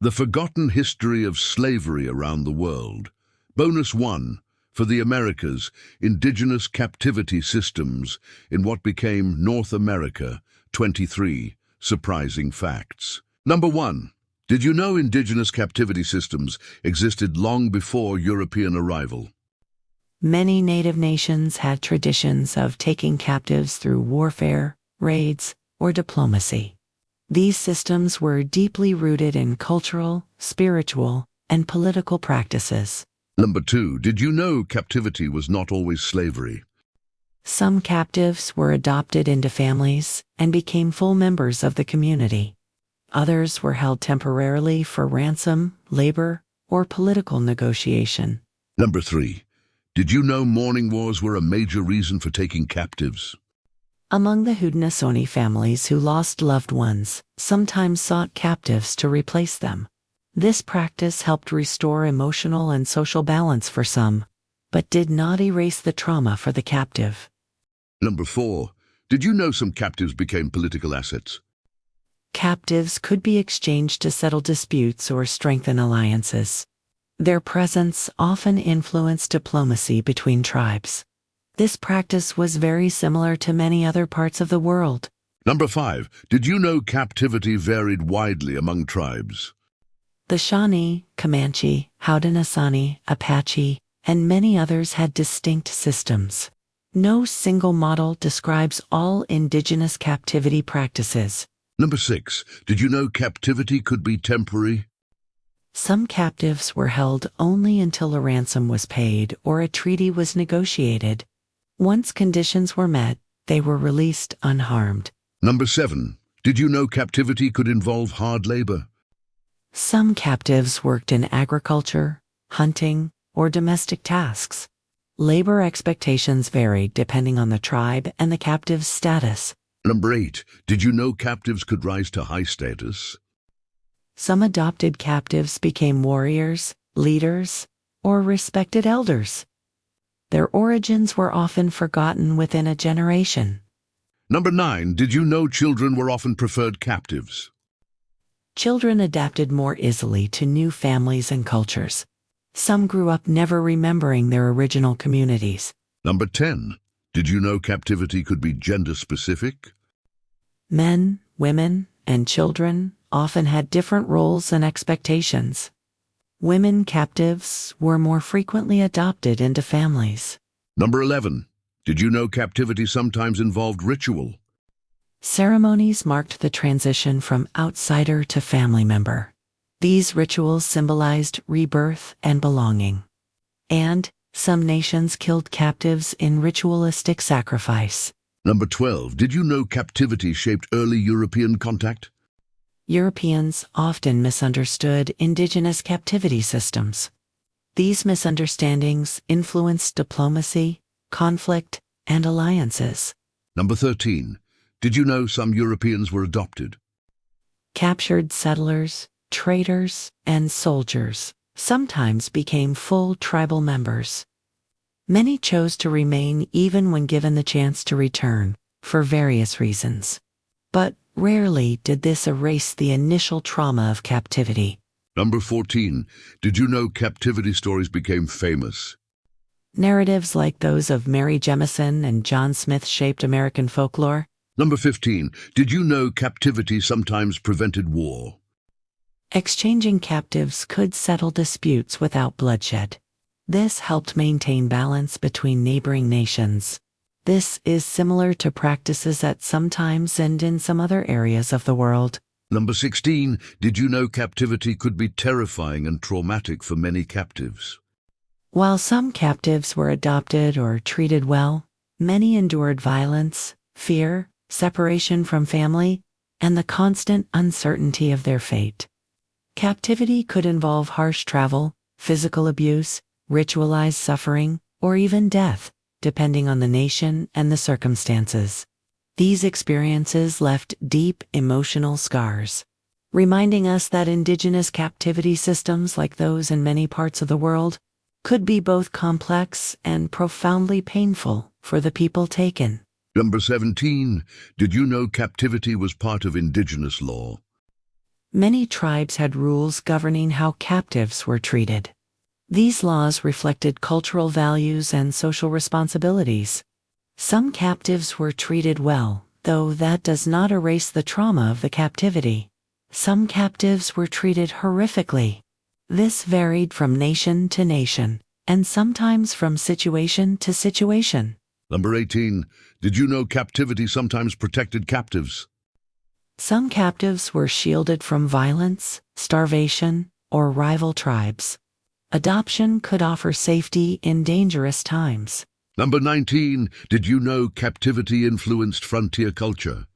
The Forgotten History of Slavery Around the World. Bonus 1. For the Americas, Indigenous Captivity Systems in what became North America. 23. Surprising Facts. Number 1. Did you know indigenous captivity systems existed long before European arrival? Many native nations had traditions of taking captives through warfare, raids, or diplomacy. These systems were deeply rooted in cultural, spiritual, and political practices. Number 2. Did you know captivity was not always slavery? Some captives were adopted into families and became full members of the community. Others were held temporarily for ransom, labor, or political negotiation. Number 3. Did you know mourning wars were a major reason for taking captives? Among the Haudenosaunee families who lost loved ones, sometimes sought captives to replace them. This practice helped restore emotional and social balance for some, but did not erase the trauma for the captive. Number 4. Did you know some captives became political assets? Captives could be exchanged to settle disputes or strengthen alliances. Their presence often influenced diplomacy between tribes. This practice was very similar to many other parts of the world. Number 5. Did you know captivity varied widely among tribes? The Shawnee, Comanche, Haudenosaunee, Apache, and many others had distinct systems. No single model describes all indigenous captivity practices. Number 6. Did you know captivity could be temporary? Some captives were held only until a ransom was paid or a treaty was negotiated. Once conditions were met, they were released unharmed. Number 7. Did you know captivity could involve hard labor? Some captives worked in agriculture, hunting, or domestic tasks. Labor expectations varied depending on the tribe and the captive's status. Number 8. Did you know captives could rise to high status? Some adopted captives became warriors, leaders, or respected elders. Their origins were often forgotten within a generation. Number 9. Did you know children were often preferred captives? Children adapted more easily to new families and cultures. Some grew up never remembering their original communities. Number 10. Did you know captivity could be gender-specific? Men, women, and children often had different roles and expectations. Women captives were more frequently adopted into families. Number 11. Did you know captivity sometimes involved ritual? Ceremonies marked the transition from outsider to family member. These rituals symbolized rebirth and belonging. And some nations killed captives in ritualistic sacrifice. Number 12. Did you know captivity shaped early European contact? Europeans often misunderstood indigenous captivity systems. These misunderstandings influenced diplomacy, conflict, and alliances. Number 13. Did you know some Europeans were adopted? Captured settlers, traders, and soldiers sometimes became full tribal members. Many chose to remain even when given the chance to return, for various reasons. But rarely did this erase the initial trauma of captivity. Number 14. Did you know captivity stories became famous? Narratives like those of Mary Jemison and John Smith shaped American folklore. Number 15. Did you know captivity sometimes prevented war? Exchanging captives could settle disputes without bloodshed. This helped maintain balance between neighboring nations. This is similar to practices at some times and in some other areas of the world. Number 16. Did you know captivity could be terrifying and traumatic for many captives? While some captives were adopted or treated well, many endured violence, fear, separation from family, and the constant uncertainty of their fate. Captivity could involve harsh travel, physical abuse, ritualized suffering, or even death, depending on the nation and the circumstances. These experiences left deep emotional scars, reminding us that indigenous captivity systems, like those in many parts of the world, could be both complex and profoundly painful for the people taken. Number 17. Did you know captivity was part of indigenous law? Many tribes had rules governing how captives were treated. These laws reflected cultural values and social responsibilities. Some captives were treated well, though that does not erase the trauma of the captivity. Some captives were treated horrifically. This varied from nation to nation, and sometimes from situation to situation. Number 18. Did you know captivity sometimes protected captives? Some captives were shielded from violence, starvation, or rival tribes. Adoption could offer safety in dangerous times. Number 19. Did you know captivity influenced frontier culture?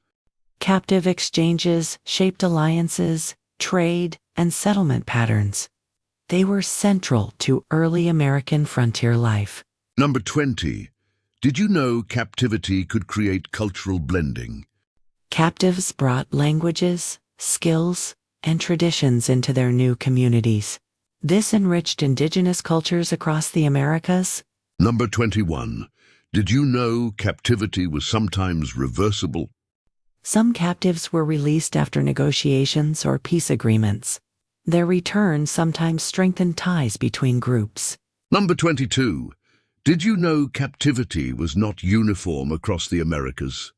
Captive exchanges shaped alliances, trade, and settlement patterns. They were central to early American frontier life. Number 20. Did you know captivity could create cultural blending? Captives brought languages, skills, and traditions into their new communities. This enriched indigenous cultures across the Americas. Number 21. Did you know captivity was sometimes reversible? Some captives were released after negotiations or peace agreements. Their return sometimes strengthened ties between groups. Number 22. Did you know captivity was not uniform across the Americas?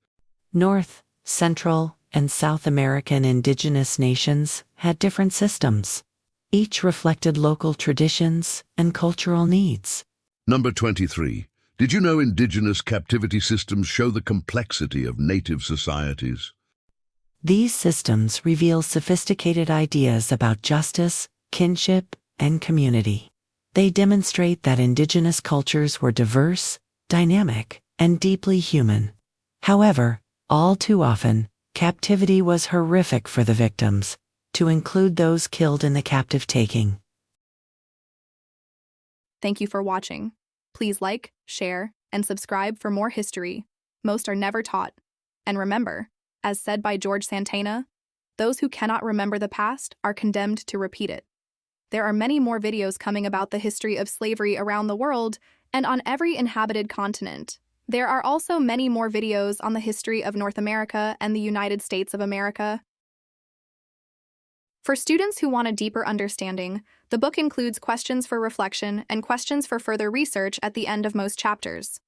North, Central, and South American indigenous nations had different systems. Each reflected local traditions and cultural needs. Number 23. Did you know indigenous captivity systems show the complexity of native societies? These systems reveal sophisticated ideas about justice, kinship, and community. They demonstrate that indigenous cultures were diverse, dynamic, and deeply human. However, all too often, captivity was horrific for the victims, to include those killed in the captive taking. Thank you for watching. Please like, share, and subscribe for more history. Most are never taught. And remember, as said by George Santana, those who cannot remember the past are condemned to repeat it. There are many more videos coming about the history of slavery around the world and on every inhabited continent. There are also many more videos on the history of North America and the United States of America. For students who want a deeper understanding, the book includes questions for reflection and questions for further research at the end of most chapters.